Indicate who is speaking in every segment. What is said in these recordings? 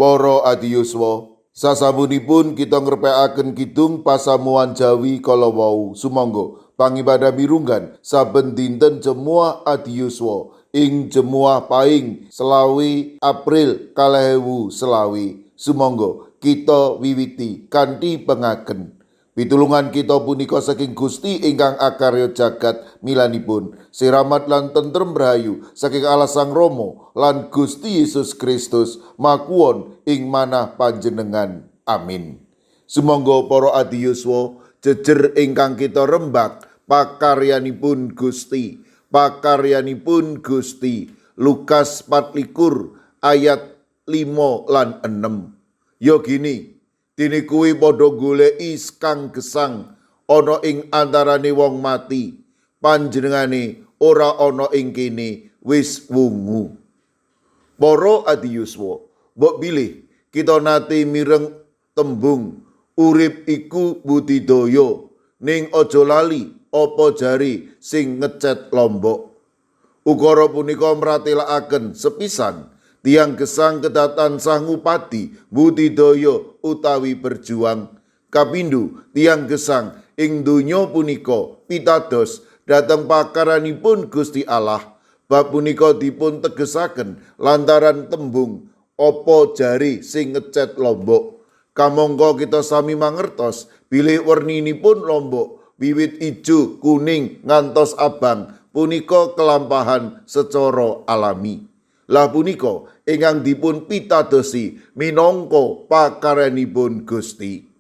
Speaker 1: Para adiyuswa, sasamunipun kita ngrepekaken kidung pasamuan Jawi kala wau. Sumangga pangibadah mirunggan saben dinten Jemuah Adiyuswa ing Jemuah Paing selawe April 2020. Sumangga kita wiwiti kanthi pengaken. Pitulungan kita punika saking Gusti ingkang akarya jagat milanipun. Siramat lan tentrem rahayu saking Allah Sang Rama lan Gusti Yesus Kristus makuwon ing manah panjenengan. Amin. Sumangga para adiyuswa jejer ingkang kita rembak pakaryanipun Gusti. Pakaryanipun Gusti. Lukas 24 ayat 5 lan 6. Yo gini, dene kuwi padha goleki kang gesang ana ing antarane wong mati. Panjenengane ora ana ing kene wis wungu. Para adiyuswa, mbok bilih kita nate mireng tembung urip iku budidaya ning aja lali apa jari sing ngecet Lombok. Ukara punika mratelakaken sepisan tiang gesang kedatan sangu pati budidaya utawi berjuang. Kapindho tiang gesang ing donya punika pitados dhateng pakaranipun Gusti Allah. Bab punika dipun tegesaken lantaran tembung apa jari sing ngecet Lombok. Kamangka kita sami mangertos bilih werninipun Lombok wiwit ijo, kuning ngantos abang punika kelampahan secara alami. Lah punika ingkang dipun pitadosi minangka pakaryanipun Gusti.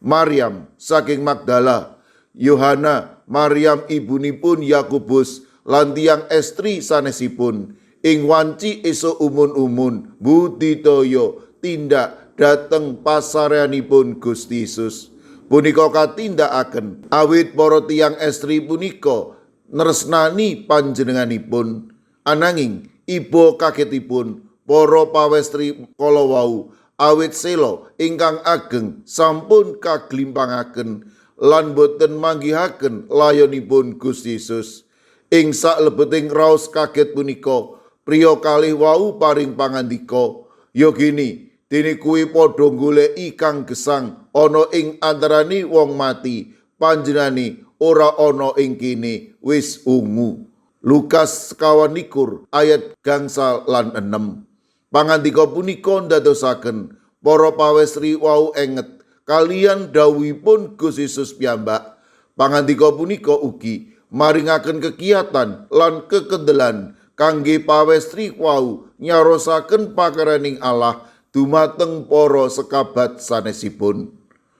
Speaker 1: Maryam saking Magdala, Yohana, Maryam ibunipun Yakobus lan tiyang estri sanesipun ing wanci esuk umun-umun budidaya tindak dhateng pasaryanipun Gusti Yesus. Punika katindakaken awit para tiyang estri punika nresnani panjenenganipun. Ananging iba kagetipun para pawestri kala wau awit sela ingkang ageng sampun kaglimpangaken lan boten manggihaken layonipun Gusti Yesus. Ing saklebeting raos kaget punika priya kalih wau paring pangandika, "Ya gini, dene kuwi padha goleki kang gesang ana ing antarane wong mati, panjenengane ora ana ing kene wis ungu." Lukas 21 ayat gangsal lan 6. Pangandika punika ndadosaken para pawestri wau enget kalian dawuhipun Gusti Yesus piyambak. Pangandika punika ugi maringaken kekiyatan lan kekendelan kangge pawestri wau nyarosaken pakaraning Allah dumateng para sekabat sanesipun.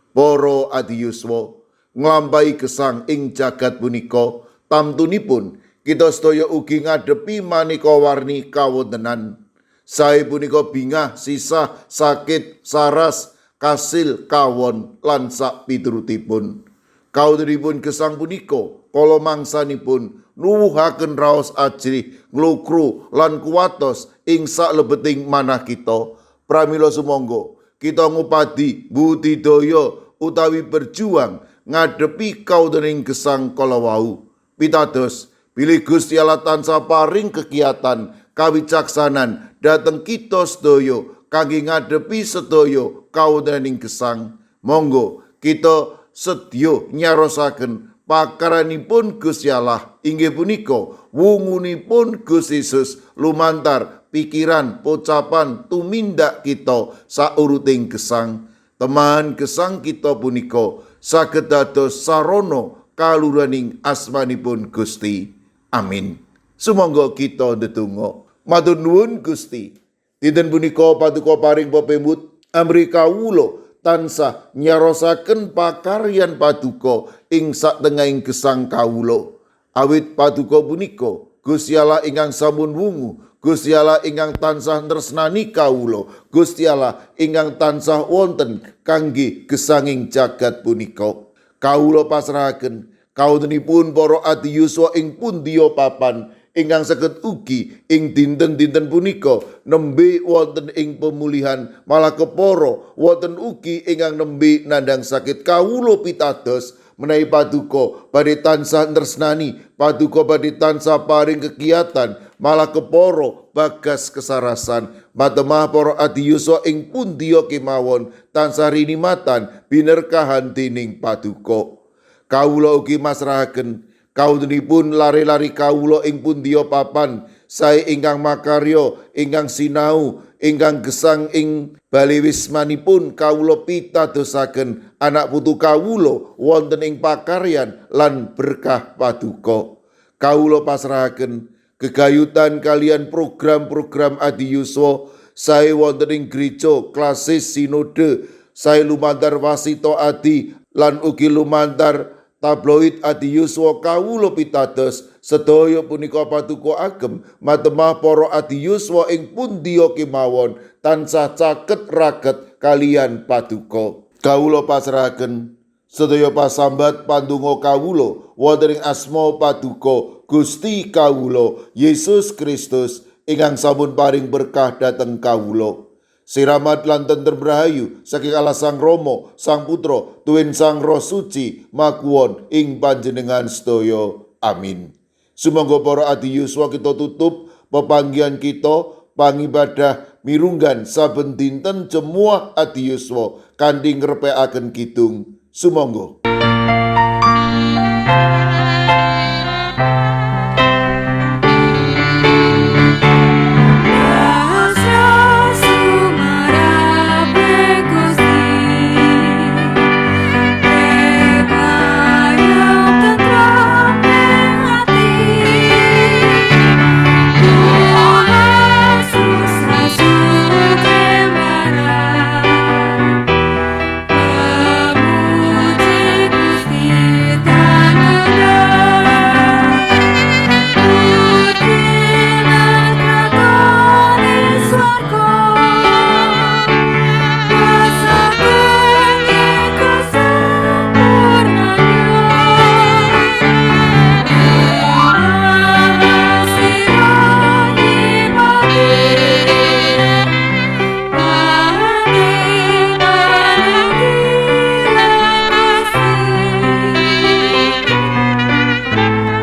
Speaker 1: Para adiyuswa, nglampahi gesang ing jagat punika tamtunipun kita sedaya ugi ngadepi maneka warni kawontenan. Sae punika bingah, sisah, sakit, saras, kasil, kawon lan sak piturutipun. Kawontenipun gesang punika kala mangsanipun nuwuhaken raos ajrih, nglukru lan kuwatos ing saklebeting manah kita. Pramila sumangga kita ngupadi budidaya utawi berjuang ngadepi kawontening gesang kala wau. Pitados bilih Gusti Allah tansah paring kekiyatan kawicaksanan dhateng kita sedaya kangge ngadepi sedaya kawontening gesang. Monggo kita sedya nyarosaken pakaranipun Gusti Allah inggih punika wungunipun Gusti Yesus lumantar pikiran, pocapan, tumindak kita sauruting gesang. Teman gesang kita punika saged dados sarana kaluraning asmanipun Gusti. Amin. Sumangga kita ndedonga. Matur nuwun Gusti. Dinten punika paduka paring pepemut amri kawula tansah nyarosaken pakaryan paduka ing satengahing gesang kawula. Awit paduka punika Gusti Allah ingkang sampun wungu, Gusti Allah ingkang tansah tresnani kawula, Gusti Allah ingkang tansah wonten kangge gesanging jagat punika. Kawula pasrahaken kawontenipun para adiyuswa ing pundiya papan ingkang saged ugi ing dinten-dinten punika nembe wonten ing pemulihan, malah kepara wonten ugi ingkang nembe nandhang sakit. Kawula pitados menawi paduka badhe tansah tresnani, paduka badhe tansah paring kekiyatan, malah keporo bagas kesarasan matemah para adiyusa ing pundiya kemawon tansah rinimatan binerkahan dening paduka. Kawula ugi masrahaken kauntunipun lari-lari kawula ing pundiya papan sae ingkang makarya ingkang sinau ingkang gesang ing baliwismanipun kawula pitadosaken anak putu kawula wonten ing pakaryan lan berkah paduka. Kawula pasrahaken gegayutan kalian program-program adiyuswa sae wonten ing gereja klasis sinode sae lumantar wasita adi lan ugi lumantar tabloid adiyuswa kawula pitados sedaya punika paduka agem matemah para adiyuswa ing pundiya kemawon tansah caket raket kalian paduka. Kawula pasrahaken sedaya pasambat pandonga kawula wonten ing asma paduka Gusti kawula Yesus Kristus ingkang sampun paring berkah dhateng kawula. Siramat lan tentrem rahayu saking Allah Sang Rama, Sang Putra, tuwin Sang Roh Suci makuwon ing panjenengan sedaya. Amin. Sumangga para adiyuswa kita tutup pepanggihan kita pangibadah mirunggan saben dinten Jemuah Adiyuswa kanthi ngrepekaken kidung. Sumangga.